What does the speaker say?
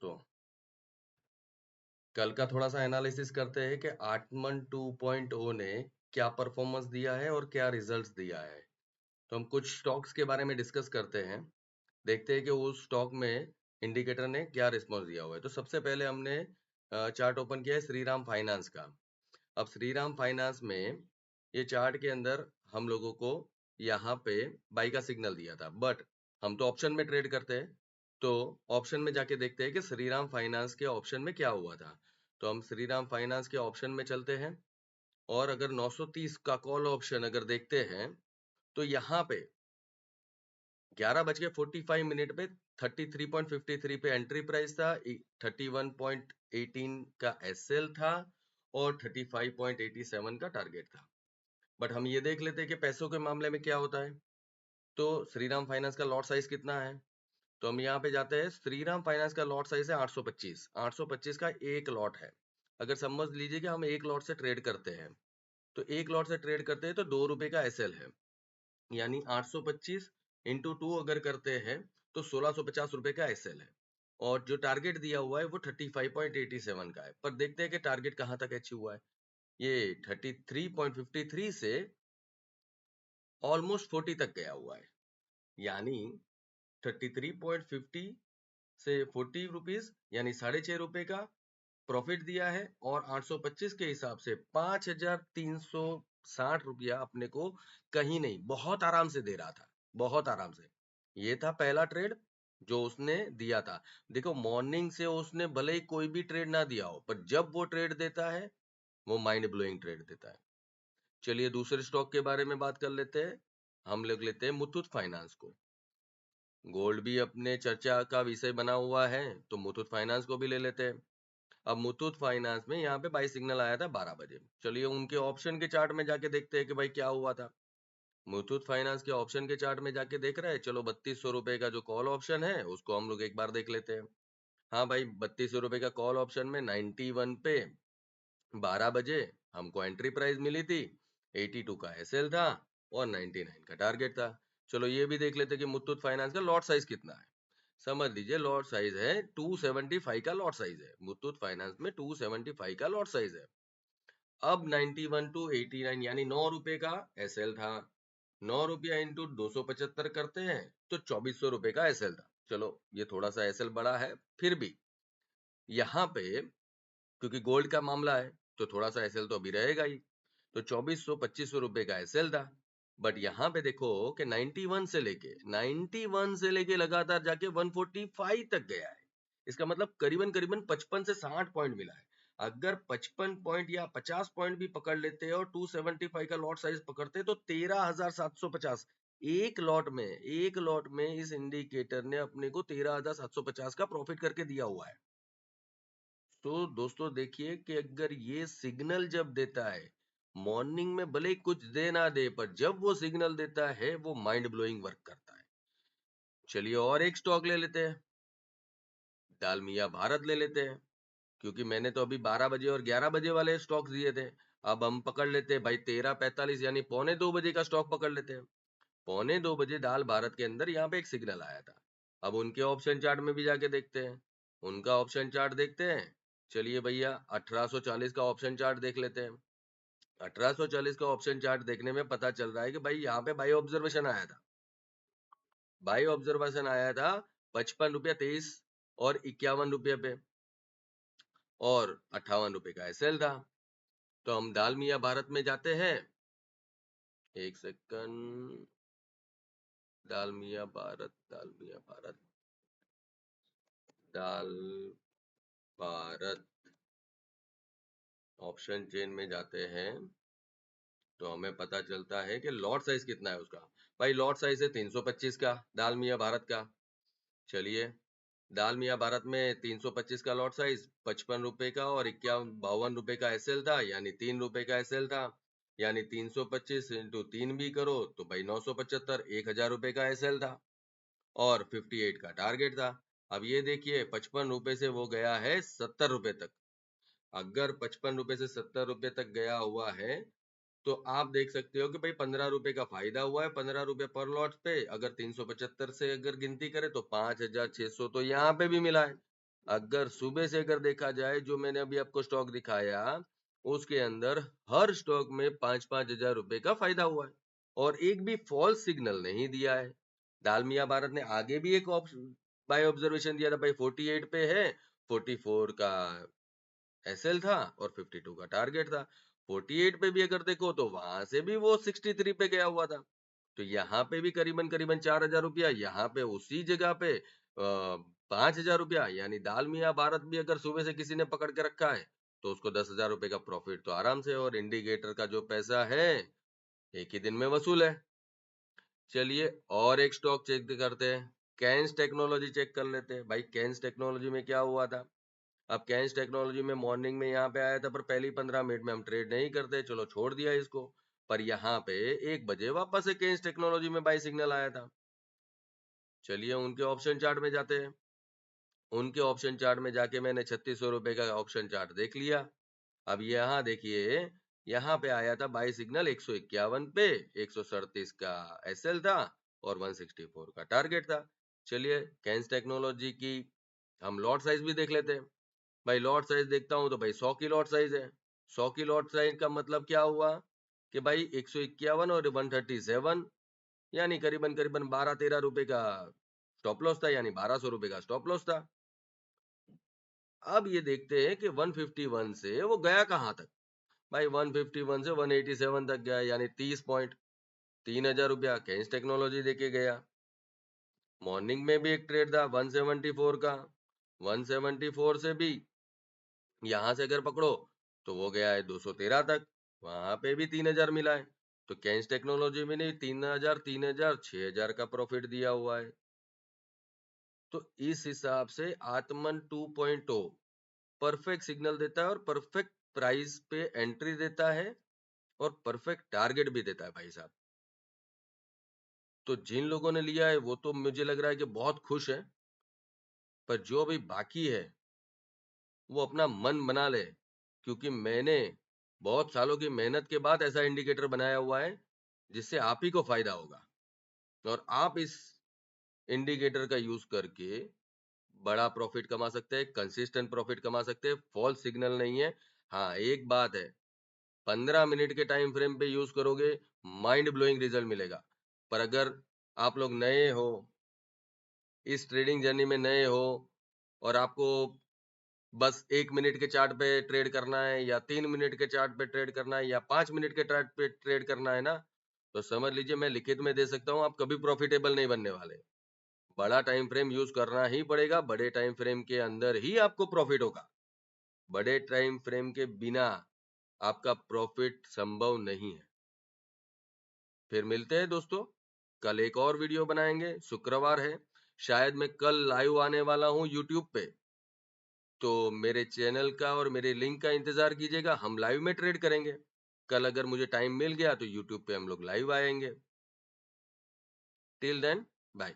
दोस्तों, कल का थोड़ा सा एनालिसिस करते हैं कि आटमन 2.0 ने क्या परफॉर्मेंस दिया है और क्या रिजल्ट्स दिया है। तो हम कुछ स्टॉक्स के बारे में डिस्कस करते हैं, देखते हैं कि उस स्टॉक में इंडिकेटर ने क्या रिस्पॉन्स दिया हुआ है। तो सबसे पहले हमने चार्ट ओपन किया है श्रीराम फाइनेंस का। अब श्रीराम फाइनेंस में ये चार्ट के अंदर हम लोगों को यहाँ पे बाई का सिग्नल दिया था, बट हम तो ऑप्शन में ट्रेड करते हैं, तो ऑप्शन में जाके देखते हैं कि श्रीराम फाइनेंस के ऑप्शन में क्या हुआ था। तो हम श्रीराम फाइनेंस के ऑप्शन में चलते हैं और अगर 930 का कॉल ऑप्शन अगर देखते हैं तो यहाँ पे 11:45 पे 33.53 पे एंट्री प्राइस था, 31.18 का एसएल था और 35.87 का टारगेट था। बट हम ये देख लेते हैं कि पैसों के मामले में क्या होता है। तो श्रीराम फाइनेंस का लॉट साइज कितना है, तो हम यहाँ पे जाते हैं। श्रीराम फाइनेंस का लॉट साइज है 825 का एक लॉट है। अगर समझ लीजिए कि हम एक लॉट से ट्रेड करते हैं, तो एक लॉट से ट्रेड करते हैं तो 2 रुपए का एसएल है, यानी 825 इंटू 2 अगर करते हैं तो 1650 रुपए का एसएल है। और जो टारगेट दिया हुआ है वो 35.87 का है। पर देखते हैं कि टारगेट कहाँ तक अचीव हुआ है। ये 33.53 से ऑलमोस्ट 40 तक गया हुआ है, यानी 33.50 से 40 रुपीज, यानी 6.5 रुपए का प्रॉफिट दिया है। और 825 के हिसाब से 5360 रुपया अपने को कहीं नहीं, बहुत आराम से दे रहा था, बहुत आराम से। ये था पहला ट्रेड जो उसने दिया था। देखो, मॉर्निंग से उसने भले ही कोई भी ट्रेड ना दिया हो, पर जब वो ट्रेड देता है वो माइंड ब्लोइंग ट्रेड देता है। चलिए दूसरे स्टॉक के बारे में बात कर लेते हैं। हम लोग लेते हैं मुथूट फाइनेंस को। गोल्ड भी अपने चर्चा का विषय बना हुआ है, तो मुथूट फाइनेंस को भी ले लेते हैं। अब मुथूट फाइनेंस में यहाँ पे बाई सिग्नल आया था 12 बजे। चलिए उनके ऑप्शन के चार्ट में जाके देखते हैं कि भाई क्या हुआ था। मुथूट फाइनेंस के ऑप्शन के चार्ट में जाके देख रहे हैं। चलो 3200 रुपए का जो कॉल ऑप्शन है उसको हम लोग एक बार देख लेते हैं। हाँ भाई, 3200 रुपए का कॉल ऑप्शन में 91 पे 12 बजे हमको एंट्री प्राइस मिली थी, 82 का एसएल था और 99 का टारगेट था। चलो ये भी देख लेते कि मुथूट फाइनेंस का लॉट साइज कितना है। समझ लीजिए लॉट साइज है 275 का लॉट साइज है। मुथूट फाइनेंस में 275 का लॉट साइज है। अब 91 टू 89 यानी 9 रुपए का एसएल था। 9 रुपया इंटू 275 करते हैं तो 2400 रुपए का एसएल था। चलो ये थोड़ा सा एसएल बड़ा है, फिर भी यहाँ पे क्योंकि गोल्ड का मामला है तो थोड़ा सा एसएल तो अभी रहेगा ही। तो 2400-2500 रुपए का एसएल था। बट यहाँ पे देखो कि 91 से लेके लगातार जाके 145 तक गया है। इसका मतलब करीबन करीबन 55 से 60 पॉइंट मिला है। अगर 55 पॉइंट या 50 पॉइंट भी पकड़ लेते हैं और 275 का लॉट साइज पकड़ते तो 13,750 एक लॉट में इस इंडिकेटर ने अपने को 13,750 का प्रॉफिट करके दिया हुआ है। तो दोस्तों देखिए कि अगर ये सिग्नल जब देता है, मॉर्निंग में भले ही कुछ दे ना दे, पर जब वो सिग्नल देता है वो माइंड ब्लोइंग वर्क करता है। चलिए और एक स्टॉक ले लेते हैं, डालमिया भारत ले लेते हैं। क्योंकि मैंने तो अभी 12 बजे और 11 बजे वाले स्टॉक्स दिए थे। अब हम पकड़ लेते हैं भाई 13:45 यानी पौने 2 बजे का स्टॉक पकड़ लेते हैं। पौने 2 बजे डाल भारत के अंदर यहाँ पे एक सिग्नल आया था। अब उनके ऑप्शन चार्ट में भी जाके देखते हैं, उनका ऑप्शन चार्ट देखते हैं। चलिए भैया 1840 का ऑप्शन चार्ट देख लेते हैं। 1840 का ऑप्शन चार्ट देखने में पता चल रहा है कि भाई यहाँ पे बाई ऑब्जर्वेशन आया था। बाई ऑब्जर्वेशन आया था 55 रुपया 23 और 51 रुपये पे, और 58 रुपए का एसएल था। तो हम डालमिया भारत में जाते हैं। एक सेकंड, डालमिया भारत, डालमिया भारत, डाल भारत ऑप्शन चेन में जाते हैं तो हमें पता चलता है कि लॉट साइज कितना है उसका। भाई लॉट साइज है 325 का डालमिया भारत का। चलिए डालमिया भारत में 325 का लॉट साइज 55 रुपए का और 52 रुपए का एसएल था, यानी 3 रुपए का एसएल था। यानी 325 इंटू 3 भी करो तो भाई 975, 1000 रुपए का एसएल था और 58 का टारगेट था। अब ये देखिए 55 रुपए से वो गया है 70 रुपए तक। अगर 55 रुपए से 70 रुपए तक गया हुआ है तो आप देख सकते हो कि भाई 15 रुपए का फायदा हुआ है, 15 रुपए पर लॉट पे। अगर 375 से अगर गिनती करें तो 5600 तो यहाँ पे भी मिला है। अगर सुबह से अगर देखा जाए, जो मैंने अभी आपको स्टॉक दिखाया, उसके अंदर हर स्टॉक में 5-5 हजार रुपए का फायदा हुआ है और एक भी फॉल्स सिग्नल नहीं दिया है। डालमिया भारत ने आगे भी एक बाय ऑब्जर्वेशन दिया था भाई, 48 पे है, 44 का एसएल था और 52 का टारगेट था। 48 पे भी अगर देखो तो वहां से भी वो 63 पे गया हुआ था। तो यहाँ पे भी करीबन करीबन 4,000 रुपया, यहाँ पे उसी जगह पे 5,000 रुपया, यानी दालमिया भारत भी अगर सुबह से किसी ने पकड़ के रखा है तो उसको 10,000 रुपए का प्रॉफिट तो आराम से, और इंडिकेटर का जो पैसा है एक ही दिन में वसूल है। चलिए और एक स्टॉक चेक करते हैं, कैंस टेक्नोलॉजी चेक कर लेते हैं। भाई कैंस टेक्नोलॉजी में क्या हुआ था? अब कैंस टेक्नोलॉजी में मॉर्निंग में यहाँ पे आया था, पर पहली 15 मिनट में हम ट्रेड नहीं करते, चलो छोड़ दिया इसको। पर यहाँ पे 1 बजे वापस से कैंस टेक्नोलॉजी में बाय सिग्नल आया था। चलिए उनके ऑप्शन चार्ट में जाते हैं। उनके ऑप्शन चार्ट में जाके मैंने 3600 रुपए का ऑप्शन चार्ट देख लिया। अब यहाँ देखिए, यहाँ पे आया था बाय सिग्नल 151 पे, 137 का एसएल था और 164 का टारगेट था। चलिए कैंस टेक्नोलॉजी की हम लॉट साइज भी देख लेते हैं। भाई लॉट साइज देखता हूं तो भाई 100 की लॉट साइज है। 100 की लॉट साइज का मतलब क्या हुआ कि भाई 151 और 137, यानी करीबन करीबन 12-13 रुपए का स्टॉप लॉस था, यानी 1200 रुपए का स्टॉप लॉस था। अब ये देखते हैं कि 151 से वो गया कहां तक। भाई 151 से 187 तक गया, यानी 30 पॉइंट, 3,000 रुपया कैंस टेक्नोलॉजी देके गया। मॉर्निंग में भी एक ट्रेड था 174 का, 174 से भी यहां से अगर पकड़ो तो वो गया है 213 तक, वहां पे भी 3,000 मिला है। तो कैंस टेक्नोलॉजी में नहीं, 3,000 3,000 6,000 का प्रॉफिट दिया हुआ है। तो इस हिसाब से आत्मन 2.0 परफेक्ट सिग्नल देता है और परफेक्ट प्राइस पे एंट्री देता है और परफेक्ट टारगेट भी देता है भाई साहब। तो जिन लोगों ने लिया है वो तो मुझे लग रहा है कि बहुत खुश है, पर जो भी बाकी है वो अपना मन बना ले, क्योंकि मैंने बहुत सालों की मेहनत के बाद ऐसा इंडिकेटर बनाया हुआ है जिससे आप ही को फायदा होगा, और आप इस इंडिकेटर का यूज करके बड़ा प्रॉफिट कमा सकते हैं, कंसिस्टेंट प्रॉफिट कमा सकते हैं, फॉल्स सिग्नल नहीं है। हाँ एक बात है, 15 मिनट के टाइम फ्रेम पे यूज करोगे, माइंड ब्लोइंग रिजल्ट मिलेगा। पर अगर आप लोग नए हो, इस ट्रेडिंग जर्नी में नए हो, और आपको बस 1 मिनट के चार्ट पे ट्रेड करना है, या 3 मिनट के चार्ट पे ट्रेड करना है, या 5 मिनट के चार्ट पे ट्रेड करना है ना, तो समझ लीजिए मैं लिखित में दे सकता हूँ, आप कभी प्रॉफिटेबल नहीं बनने वाले। बड़ा टाइम फ्रेम यूज करना ही पड़ेगा, बड़े टाइम फ्रेम के अंदर ही आपको प्रॉफिट होगा। बड़े टाइम फ्रेम के बिना आपका प्रॉफिट संभव नहीं है। फिर मिलते हैं दोस्तों, कल एक और वीडियो बनाएंगे। शुक्रवार है, शायद मैं कल लाइव आने वाला हूँ यूट्यूब पे, तो मेरे चैनल का और मेरे लिंक का इंतजार कीजिएगा, हम लाइव में ट्रेड करेंगे। कल अगर मुझे टाइम मिल गया तो यूट्यूब पे हम लोग लाइव आएंगे। Till then, bye.